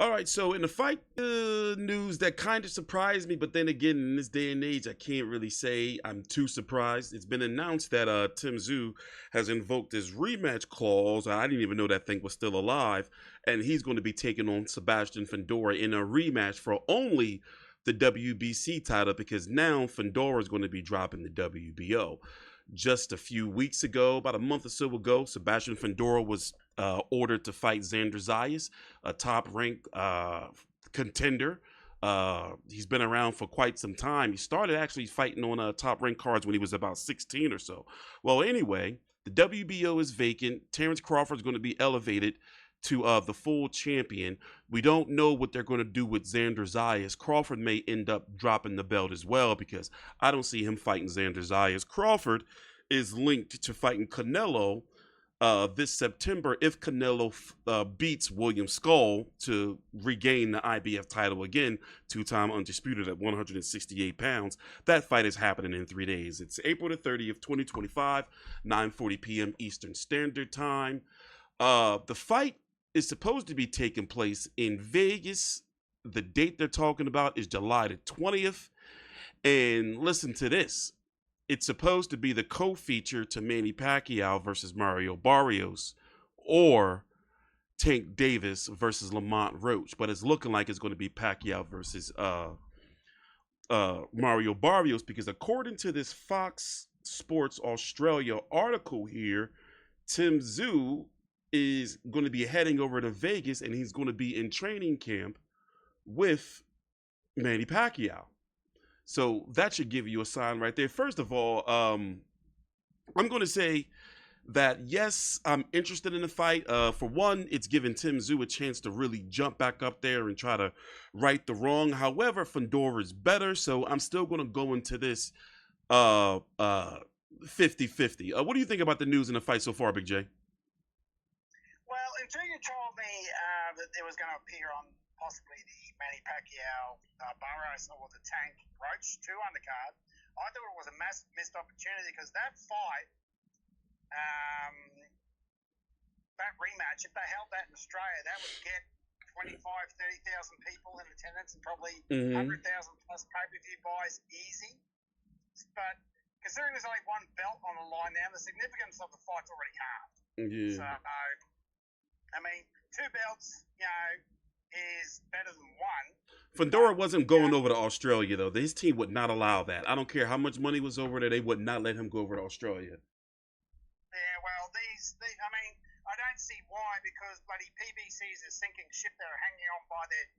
All right, so in the fight news, that kind of surprised me, but then again, in this day and age, I can't really say I'm too surprised. It's been announced that Tszyu has invoked his rematch clause. I didn't even know that thing was still alive, and he's going to be taking on Sebastian Fundora in a rematch for only the WBC title because now Fundora is going to be dropping the WBO. Just a few weeks ago, about a month or so ago, Sebastian Fundora was ordered to fight Xander Zayas, a top ranked contender. He's been around for quite some time. He started actually fighting on top ranked cards when he was about 16 or so. Well, anyway, the WBO is vacant. Terrence Crawford is going to be elevated to the full champion. We don't know what they're going to do with Xander Zayas. Crawford may end up dropping the belt as well because I don't see him fighting Xander Zayas. Crawford is linked to fighting Canelo this September if Canelo beats William Skull to regain the IBF title again, two-time undisputed at 168 pounds. That fight is happening in 3 days. It's April the 30th, 2025, 9:40 p.m. Eastern Standard Time. The fight is supposed to be taking place in Vegas. The date they're talking about is July the 20th. And listen to this. It's supposed to be the co-feature to Manny Pacquiao versus Mario Barrios or Tank Davis versus Lamont Roach. But it's looking like it's going to be Pacquiao versus Mario Barrios because according to this Fox Sports Australia article here, Tszyu is going to be heading over to Vegas and he's going to be in training camp with Manny Pacquiao. So that should give you a sign right there. First of all, I'm going to say that yes, I'm interested in the fight. For one, it's giving Tszyu a chance to really jump back up there and try to right the wrong. However, Fundora is better, so I'm still going to go into this 50-50. What do you think about the news in the fight so far, Big J? Well, until you told me that it was going to appear on possibly the Manny Pacquiao, Barrios, or the Tank Roach 2 undercard, I thought it was a massive missed opportunity because that fight, that rematch, if they held that in Australia, that would get 25, 30,000 people in attendance and probably 100,000 plus pay-per-view buys easy. But considering there's only one belt on the line now, the significance of the fight's already halved. Yeah. So, I mean, 2 belts, is better than one. Fundora wasn't going over to Australia, though. His team would not allow that. I don't care how much money was over there. They would not let him go over to Australia. Yeah, well, I mean, I don't see why, because bloody PBCs are sinking ship. They're hanging on by their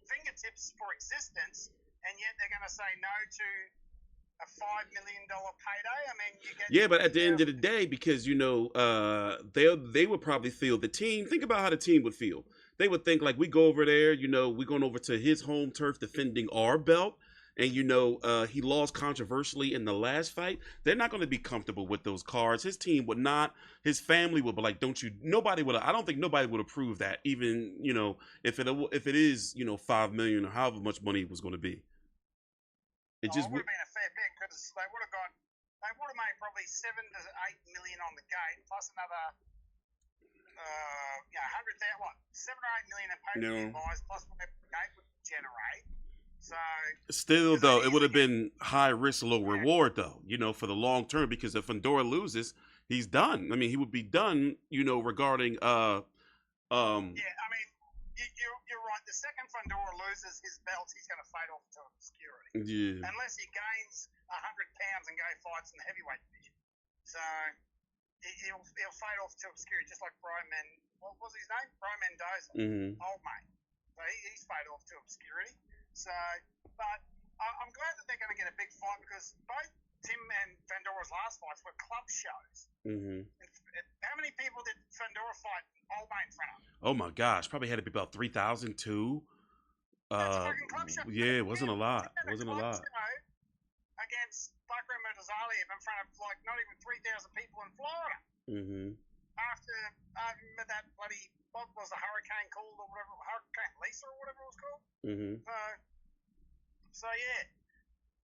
fingertips for existence, and yet they're going to say no to a $5 million payday. I mean, you get... Yeah, but at the end of the day, because, they would probably feel the team. Think about how the team would feel. They would think, like, we go over there, we're going over to his home turf defending our belt. And, he lost controversially in the last fight. They're not going to be comfortable with those cards. His team would not. His family would be like, I don't think nobody would approve that, even, if it is, $5 million or however much money it was going to be. It would have been a fair pick because they would have made probably 7 to 8 million on the gate, plus another 100,000, 7 or 8 million in pay-per-view buys, plus whatever the gate would generate. So still, though, it would have been high risk, low reward, though, for the long term, because if Fundora loses, he's done. I mean, he would be done, regarding yeah, I mean, you're right. The second Fundora loses his belt, he's going to fade off to obscurity. Yeah. Unless he gains 100 pounds and go fights in the heavyweight division. So he'll fade off to obscurity, just like what was his name? Brian Mendoza, old mate. So he's faded off to obscurity. So, but I'm glad that they're going to get a big fight because both Tim and Fundora's last fights were club shows. How many people did Fundora fight old mate in front of? Oh my gosh, probably had to be about 3,000 too. That's a fucking club show. Yeah, it wasn't a lot. It wasn't a lot. Against Bakram Murtazaliev in front of like not even 3,000 people in Florida. After that bloody, what was the hurricane called or whatever, Hurricane Lisa or whatever it was called. So yeah,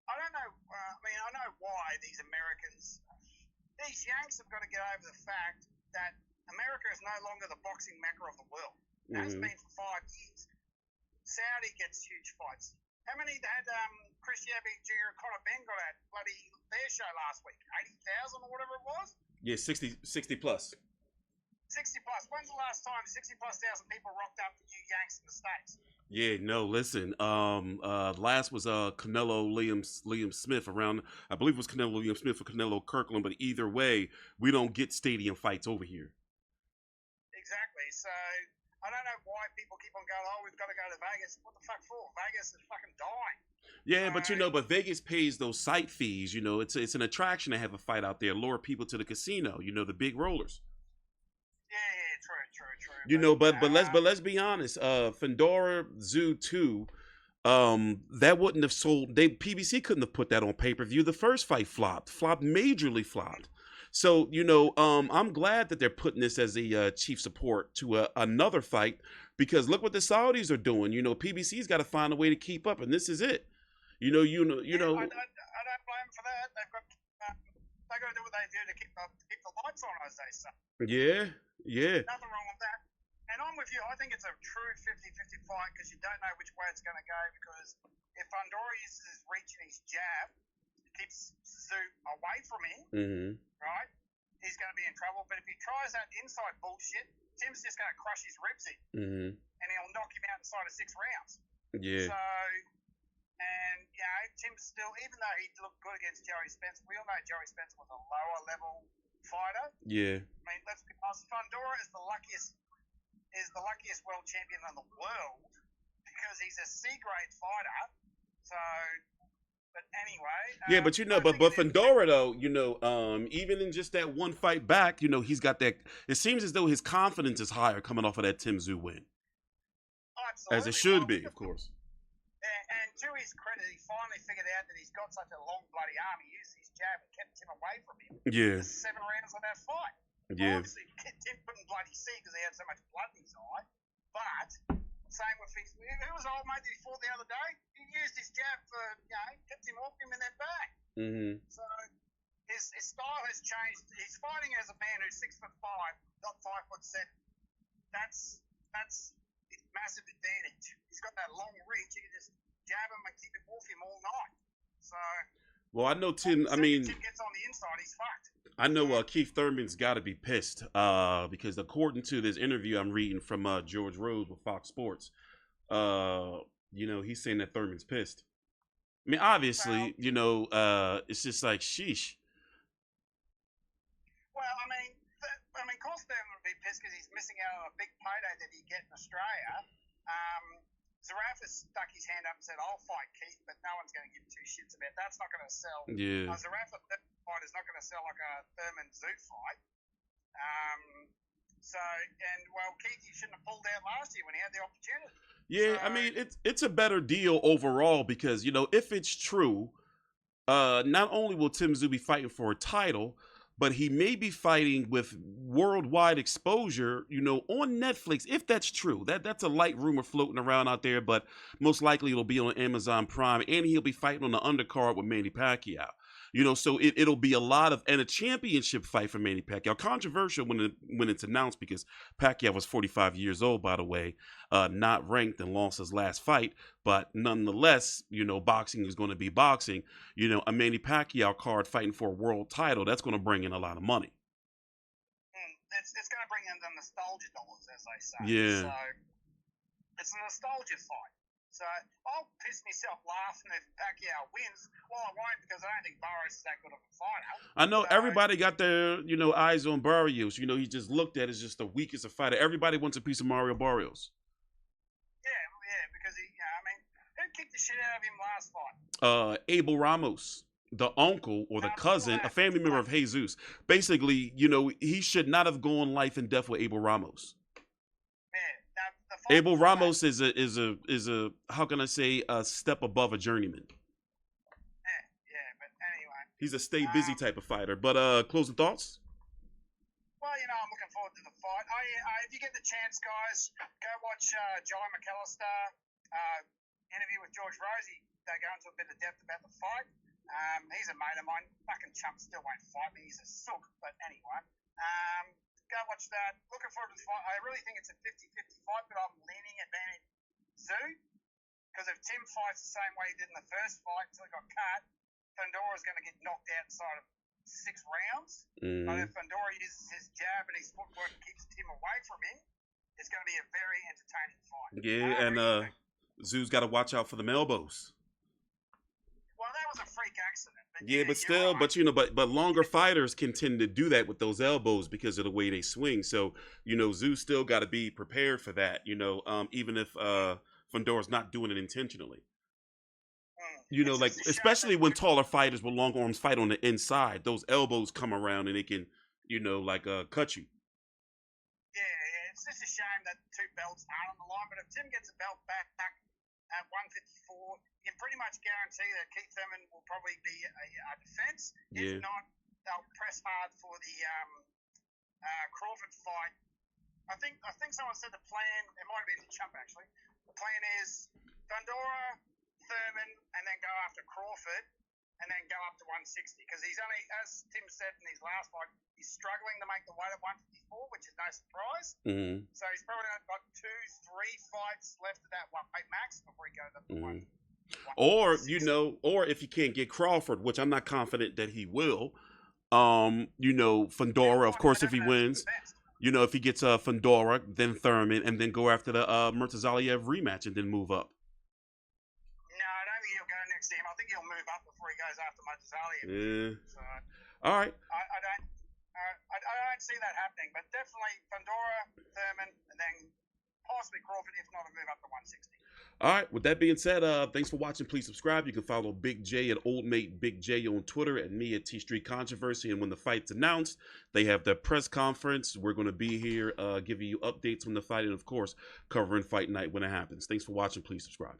I don't know. I mean, I know why these Yanks have got to get over the fact that America is no longer the boxing mecca of the world. It has been for 5 years. Saudi gets huge fights. How many had Chris Yabick Jr. and Conor Ben got at bloody their show last week? 80,000 or whatever it was? Yeah, 60 plus. 60 plus. When's the last time 60 plus thousand people rocked up to you Yanks in the States? Yeah, no, listen. Last was Canelo Liam Smith around. I believe it was Canelo Liam Smith or Canelo Kirkland, but either way, we don't get stadium fights over here. Exactly. So I don't know why people keep on going, oh, we've got to go to Vegas. What the fuck for? Vegas is fucking dying. Yeah, but Vegas pays those site fees. It's an attraction to have a fight out there, lure people to the casino. The big rollers. Yeah, true. But let's be honest. Fundora Tszyu 2, that wouldn't have sold. PBC couldn't have put that on pay-per-view. The first fight flopped, majorly flopped. So I'm glad that they're putting this as a chief support to another fight, because look what the Saudis are doing. PBC's got to find a way to keep up, and this is it. I don't blame them for that. They got to do what they do to keep the lights on, as they say. Yeah. Nothing wrong with that. And I'm with you. I think it's a true 50-50 fight, because you don't know which way it's going to go. Because if Fundora uses his reach and his jab, it keeps Tszyu away from him, right? He's going to be in trouble. But if he tries that inside bullshit, Tim's just going to crush his ribs in, and he'll knock him out inside of 6 rounds. Yeah. So, and Tim's still, even though he looked good against Joey Spencer, we all know Joey Spencer was a lower level fighter. Yeah. I mean, let's be honest. Fundora is the luckiest world champion in the world, because he's a C-grade fighter. So, but anyway. Yeah, but Fundora though, even in just that one fight back, he's got that. It seems as though his confidence is higher coming off of that Tszyu win. Absolutely. As it should be, of course. And to his credit, he finally figured out that he's got such a long bloody arm. He used his jab and kept Tim away from him. Yeah. For 7 rounds of that fight. Yeah. Obviously, Tim couldn't bloody see because he had so much blood in his eye. But same with his. Who was old mate that he fought the other day? He used his jab for, kept him off him in that back. So his style has changed. He's fighting as a man who's 6'5", not 5'7". That's his massive advantage. He's got that long reach. He can just jab him and keep him off him all night. So. Well, I know Tim. I mean, Tim gets on the inside, he's fucked. I know Keith Thurman's got to be pissed because according to this interview I'm reading from George Rose with Fox Sports, he's saying that Thurman's pissed. I mean, obviously, it's just like sheesh. Well, I mean, of course Thurman would be pissed because he's missing out on a big payday that he'd get in Australia. Zarafa stuck his hand up and said, I'll fight Keith, but no one's going to give 2 shits about it. That's not going to sell. Yeah. Zarafa fight is not going to sell like a Thurman Tszyu fight. Keith, you shouldn't have pulled out last year when he had the opportunity. Yeah, I mean, it's a better deal overall because, if it's true, not only will Tszyu be fighting for a title, but he may be fighting with worldwide exposure, on Netflix, if that's true. That's a light rumor floating around out there, but most likely it'll be on Amazon Prime, and he'll be fighting on the undercard with Manny Pacquiao. So it'll be and a championship fight for Manny Pacquiao. Controversial when it's announced because Pacquiao was 45 years old, by the way, not ranked and lost his last fight. But nonetheless, boxing is going to be boxing. A Manny Pacquiao card fighting for a world title, that's going to bring in a lot of money. It's going to bring in the nostalgia dollars, as they say. Yeah. So it's a nostalgia fight. So I'll piss myself laughing if Pacquiao wins. Well, I won't because I don't think Barrios is that good of a fighter. I know everybody got their, eyes on Barrios. He just looked at as just the weakest of fighter. Everybody wants a piece of Mario Barrios. Yeah, because who kicked the shit out of him last fight? Abel Ramos, the uncle or the cousin, a family member of Jesus. Basically, he should not have gone life and death with Abel Ramos. Abel Ramos is a how can I say, a step above a journeyman. Yeah, but anyway. He's a stay busy type of fighter. But closing thoughts? Well, I'm looking forward to the fight. If you get the chance, guys, go watch Jai McAllister interview with George Rosie. They go into a bit of depth about the fight. He's a mate of mine. Fucking chump still won't fight me. He's a sook. But anyway. Go watch that. Looking forward to the fight. I really think it's a 50-50 fight, but I'm leaning advantage Tszyu. Because if Tim fights the same way he did in the first fight until he got cut, Fundora's going to get knocked out inside of 6 rounds. But if Fundora uses his jab and his footwork and keeps Tim away from him, it's going to be a very entertaining fight. Yeah, and Tszyu's got to watch out for them elbows. Well, that was a freak accident. But yeah, but still, right. but longer fighters can tend to do that with those elbows because of the way they swing. So, Tszyu still got to be prepared for that, even if Fundora's not doing it intentionally. Especially when taller fighters with long arms fight on the inside, those elbows come around and they can, cut you. Yeah, it's just a shame that 2 belts aren't on the line. But if Tim gets a belt back at 154, you can pretty much guarantee that Keith Thurman will probably be a defense. Yeah. If not, they'll press hard for the Crawford fight. I think someone said the plan. It might have been Chump actually. The plan is Fundora, Thurman, and then go after Crawford, and then go up to 160 because he's only, as Tim said in his last fight, he's struggling to make the weight at 154, which is no surprise. So he's probably got 2-3 fights left of that weight max before he goes up to 1. Or or if he can't get Crawford, which I'm not confident that he will. Fundora, of course, if he wins. If he gets Fundora, then Thurman, and then go after the Murtazaliev rematch and then move up. I think he'll move up before he goes after Murtazaliev. Yeah. So, all right. I don't see that happening, but definitely Fundora, Thurman, and then possibly Crawford, if not a move up to 160. All right. With that being said, thanks for watching. Please subscribe. You can follow Big J at Old Mate Big J on Twitter and me at TstreeT Controversy. And when the fight's announced, they have their press conference. We're going to be here giving you updates when the fight and, of course, covering fight night when it happens. Thanks for watching. Please subscribe.